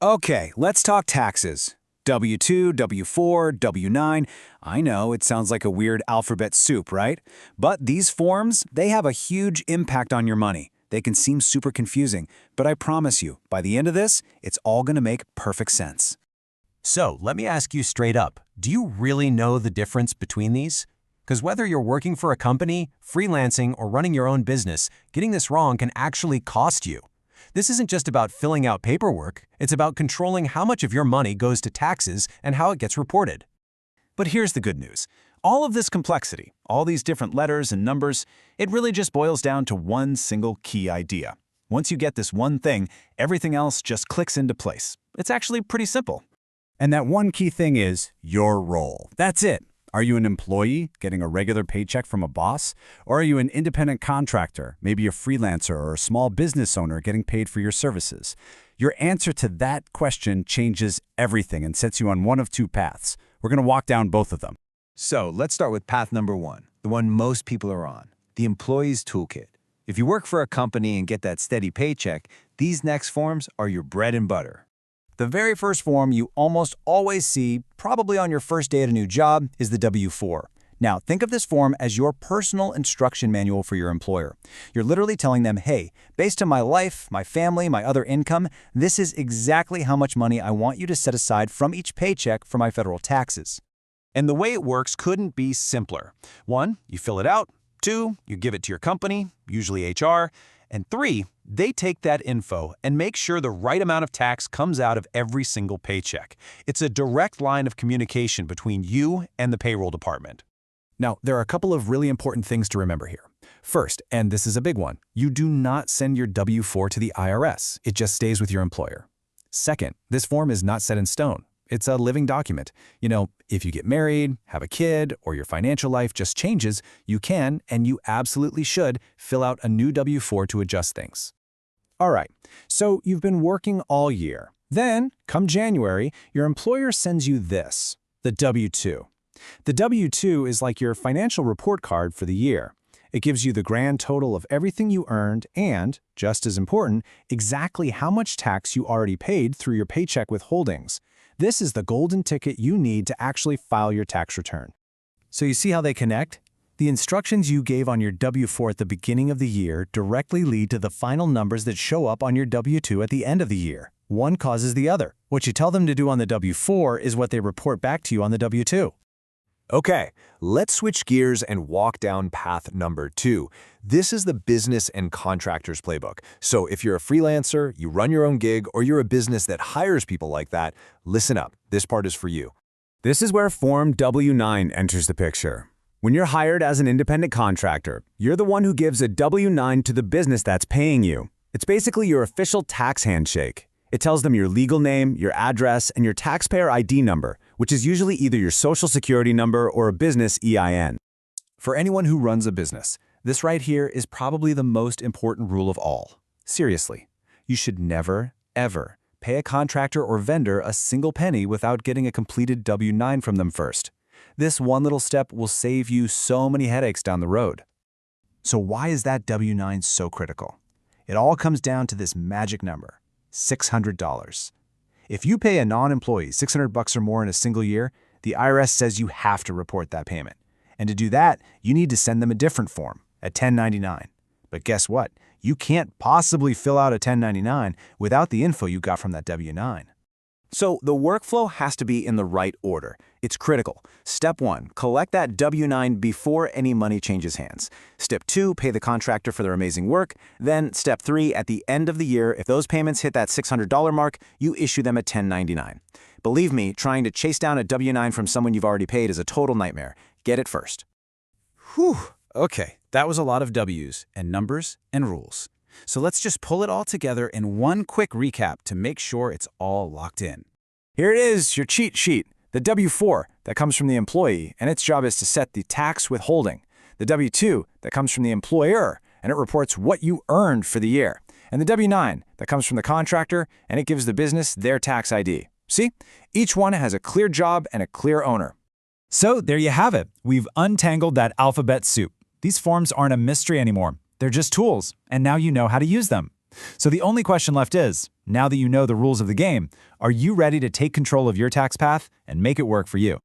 Okay, let's talk taxes. W-2, W-4, W-9. I know it sounds like a weird alphabet soup, right? But these forms, they have a huge impact on your money. They can seem super confusing, but I promise you, by the end of this, it's all going to make perfect sense. So, let me ask you straight up, do you really know the difference between these? Because whether you're working for a company, freelancing, or running your own business, getting this wrong can actually cost you. This isn't just about filling out paperwork, it's about controlling how much of your money goes to taxes and how it gets reported. But here's the good news. All of this complexity, all these different letters and numbers, it really just boils down to one single key idea. Once you get this one thing, everything else just clicks into place. It's actually pretty simple. And that one key thing is your role. That's it. Are you an employee getting a regular paycheck from a boss? Or are you an independent contractor, maybe a freelancer or a small business owner getting paid for your services? Your answer to that question changes everything and sets you on one of two paths. We're going to walk down both of them. So let's start with path number one, the one most people are on, the employee's toolkit. If you work for a company and get that steady paycheck, these next forms are your bread and butter. The very first form you almost always see, probably on your first day at a new job, is the W-4. Now, think of this form as your personal instruction manual for your employer. You're literally telling them, hey, based on my life, my family, my other income, this is exactly how much money I want you to set aside from each paycheck for my federal taxes. And the way it works couldn't be simpler. 1, you fill it out. 2, you give it to your company, usually HR. And 3, they take that info and make sure the right amount of tax comes out of every single paycheck. It's a direct line of communication between you and the payroll department. Now, there are a couple of really important things to remember here. First, and this is a big one, you do not send your W-4 to the IRS. It just stays with your employer. Second, this form is not set in stone. It's a living document. You know, if you get married, have a kid, or your financial life just changes, you can, and you absolutely should, fill out a new W-4 to adjust things. All right, so you've been working all year. Then, come January, your employer sends you this, the W-2. The W-2 is like your financial report card for the year. It gives you the grand total of everything you earned and, just as important, exactly how much tax you already paid through your paycheck withholdings. This is the golden ticket you need to actually file your tax return. So you see how they connect? The instructions you gave on your W-4 at the beginning of the year directly lead to the final numbers that show up on your W-2 at the end of the year. One causes the other. What you tell them to do on the W-4 is what they report back to you on the W-2. Okay, let's switch gears and walk down path number 2. This is the business and contractors playbook. So if you're a freelancer, you run your own gig, or you're a business that hires people like that, listen up. This part is for you. This is where Form W-9 enters the picture. When you're hired as an independent contractor, you're the one who gives a W-9 to the business that's paying you. It's basically your official tax handshake. It tells them your legal name, your address, and your taxpayer ID number, which is usually either your social security number or a business EIN. For anyone who runs a business, this right here is probably the most important rule of all. Seriously, you should never, ever pay a contractor or vendor a single penny without getting a completed W-9 from them first. This one little step will save you so many headaches down the road. So why is that W-9 so critical? It all comes down to this magic number, $600. If you pay a non-employee $600 or more in a single year, the IRS says you have to report that payment. And to do that, you need to send them a different form, a 1099. But guess what? You can't possibly fill out a 1099 without the info you got from that W-9. So the workflow has to be in the right order. It's critical. Step 1, collect that W-9 before any money changes hands. Step 2, pay the contractor for their amazing work. Then Step 3, at the end of the year, if those payments hit that $600 mark, you issue them a 1099. Believe me, trying to chase down a W-9 from someone you've already paid is a total nightmare. Get it first. Whew, okay, that was a lot of W's and numbers and rules. So let's just pull it all together in one quick recap to make sure it's all locked in. Here it is, your cheat sheet, the W-4 that comes from the employee, and its job is to set the tax withholding. The W-2 that comes from the employer, and it reports what you earned for the year. And the W-9 that comes from the contractor, and it gives the business their tax ID. See? Each one has a clear job and a clear owner. So there you have it. We've untangled that alphabet soup. These forms aren't a mystery anymore. They're just tools, and now you know how to use them. So the only question left is, now that you know the rules of the game, are you ready to take control of your tax path and make it work for you?